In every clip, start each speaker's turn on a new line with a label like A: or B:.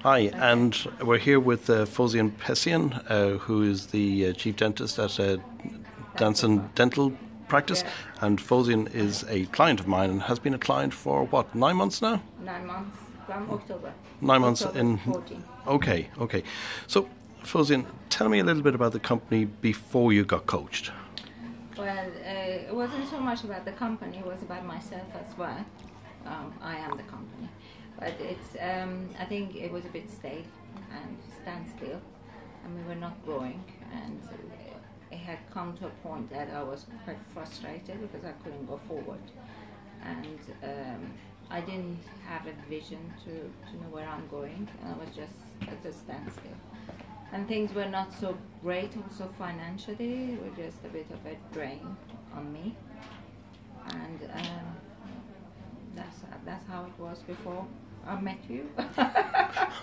A: Hi, and we're here with Forouzan Pessian, who is the chief dentist at Danson Dental Practice.
B: Yeah.
A: And Forouzan is a client of mine and has been a client for, what, 9 months now?
B: 9 months from October.
A: 9 months
B: October
A: in...
B: 14.
A: Okay. So, Forouzan, tell me a little bit about the company before you got coached.
B: Well, it wasn't so much about the company, it was about myself as well. I am the company. But it's, I think it was a bit stale and standstill, and we were not growing, and it had come to a point that I was quite frustrated because I couldn't go forward, and I didn't have a vision to know where I'm going, and I was just at a standstill. And things were not so great also financially, it was just a bit of a drain on me, and that's how it was before I met you.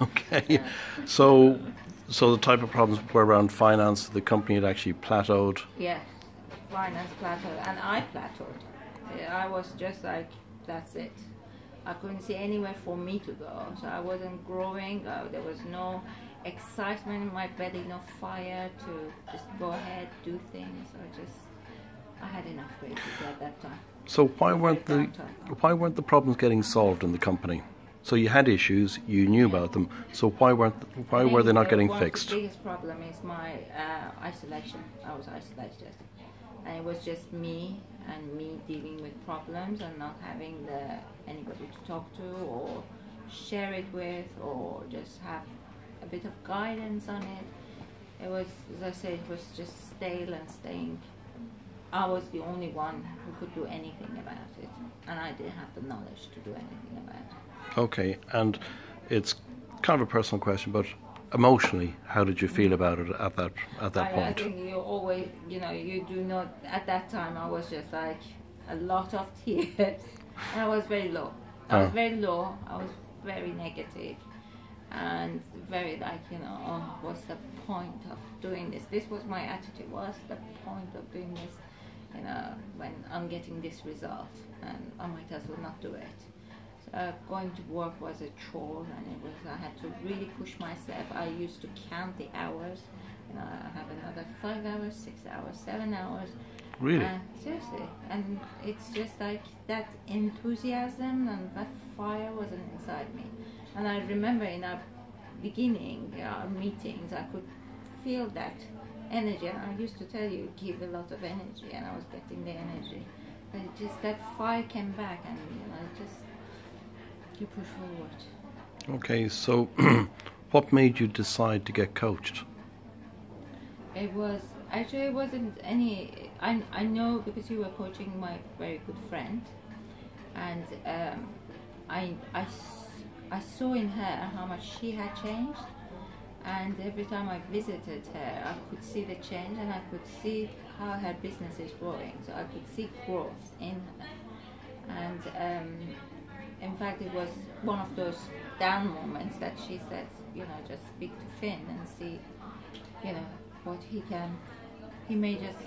A: Okay,
B: Yeah.
A: so the type of problems were around finance. The company had actually plateaued.
B: Yeah, finance plateaued, and I plateaued. I was just like, that's it. I couldn't see anywhere for me to go, so I wasn't growing. There was no excitement in my belly, no fire to just go ahead, do things. I had enough basically at that time.
A: So why weren't the problems getting solved in the company? So you had issues, you knew about them. So why were they not getting fixed?
B: The biggest problem is my isolation. I was isolated, and it was just me dealing with problems and not having anybody to talk to or share it with or just have a bit of guidance on it. It was, as I said, it was just stale and staying. I was the only one who could do anything about it, and I didn't have the knowledge to do anything about it.
A: Okay, and it's kind of a personal question, but emotionally, how did you feel about it at that point?
B: I think you always, you do not. At that time, I was just like a lot of tears, and I was very low. I was very negative, and very like, oh, what's the point of doing this? This was my attitude. What's the point of doing this? When I'm getting this result, and I might as well not do it. So going to work was a chore, and I had to really push myself. I used to count the hours. I have another 5 hours, 6 hours, 7 hours.
A: Really?
B: Seriously, and it's just like that enthusiasm and that fire wasn't inside me. And I remember in our beginning, our meetings, I could feel that energy, and I used to tell you, give a lot of energy, and I was getting the energy. But it just, that fire came back, and you push forward.
A: Okay, so what made you decide to get coached?
B: It wasn't any. I know because you were coaching my very good friend, and I saw in her how much she had changed. And every time I visited her, I could see the change, and I could see how her business is growing. So I could see growth in her. And in fact, it was one of those down moments that she said, just speak to Finn and see, what he may just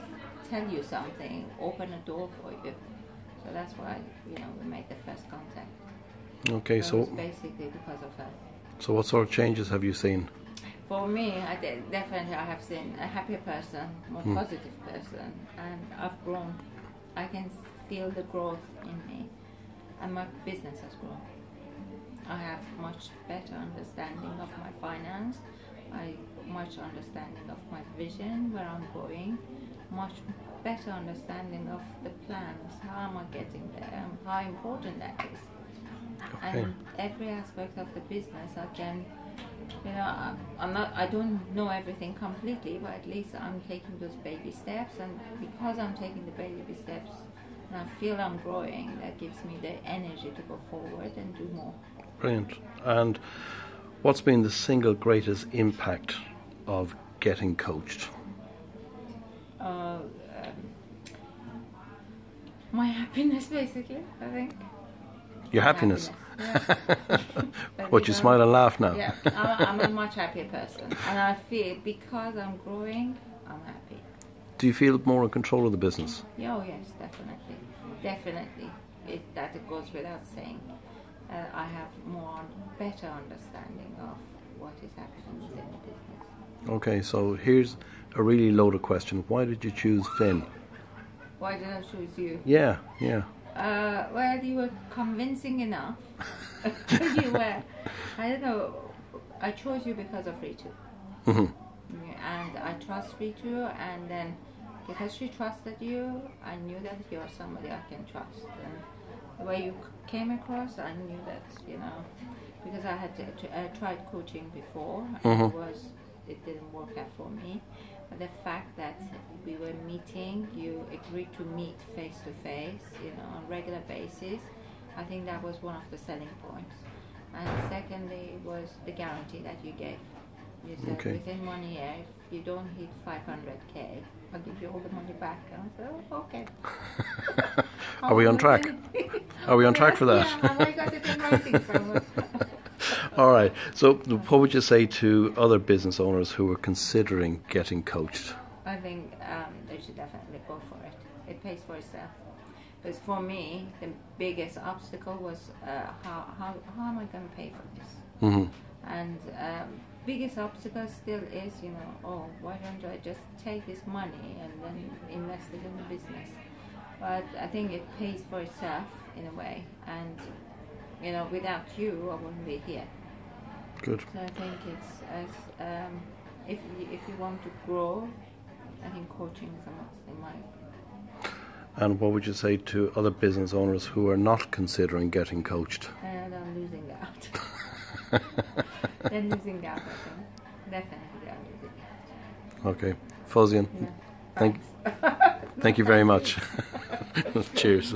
B: tell you something, open a door for you. So that's why, we made the first contact.
A: Okay, so
B: basically because of her.
A: So what sort of changes have you seen?
B: For me, definitely I have seen a happier person, more positive person, and I've grown. I can feel the growth in me, and my business has grown. I have much better understanding of my finance, much understanding of my vision, where I'm going, much better understanding of the plans, how am I getting there, and how important that is.
A: Okay.
B: And every aspect of the business I can, I don't know everything completely, but at least I'm taking those baby steps, and because I'm taking the baby steps and I feel I'm growing, that gives me the energy to go forward and do more.
A: Brilliant. And what's been the single greatest impact of getting coached?
B: My happiness, basically, I think.
A: Your happiness?
B: Yeah.
A: But you smile and laugh now.
B: Yeah, I'm a much happier person, and I feel because I'm growing, I'm happy.
A: Do you feel more in control of the business?
B: Oh yes, definitely. That it goes without saying. I have better understanding of what is happening within the business.
A: Okay, so here's a really loaded question. Why did you choose Finn?
B: Why did I choose you?
A: Yeah.
B: Well, you were convincing enough. You were, I don't know, I chose you because of Ritu. And I trust Ritu, and then because she trusted you, I knew that you're somebody I can trust. And the way you came across, I knew that, because I had tried coaching before, and it didn't work out for me. But the fact that we were meeting, you agreed to meet face to face, on a regular basis, I think that was one of the selling points. And secondly was the guarantee that you gave. You said within 1 year, if you don't hit 500k, I'll give you all the money back. And I said, oh, okay.
A: Are we on track? Are we on track for that?
B: Yeah, I got it in writing somewhere.
A: All right. So what would you say to other business owners who are considering getting coached?
B: I think they should definitely go for it. It pays for itself. Because for me, the biggest obstacle was how am I going to pay for this? And biggest obstacle still is, why don't I just take this money and then invest it in the business? But I think it pays for itself in a way. And, without you, I wouldn't be here.
A: Good.
B: So I think it's if you want to grow, I think coaching is a must in my opinion.
A: And what would you say to other business owners who are not considering getting coached?
B: They're losing out. They're losing out, I think. Definitely they're losing out.
A: Okay. Forouzan, thank you very much. Cheers.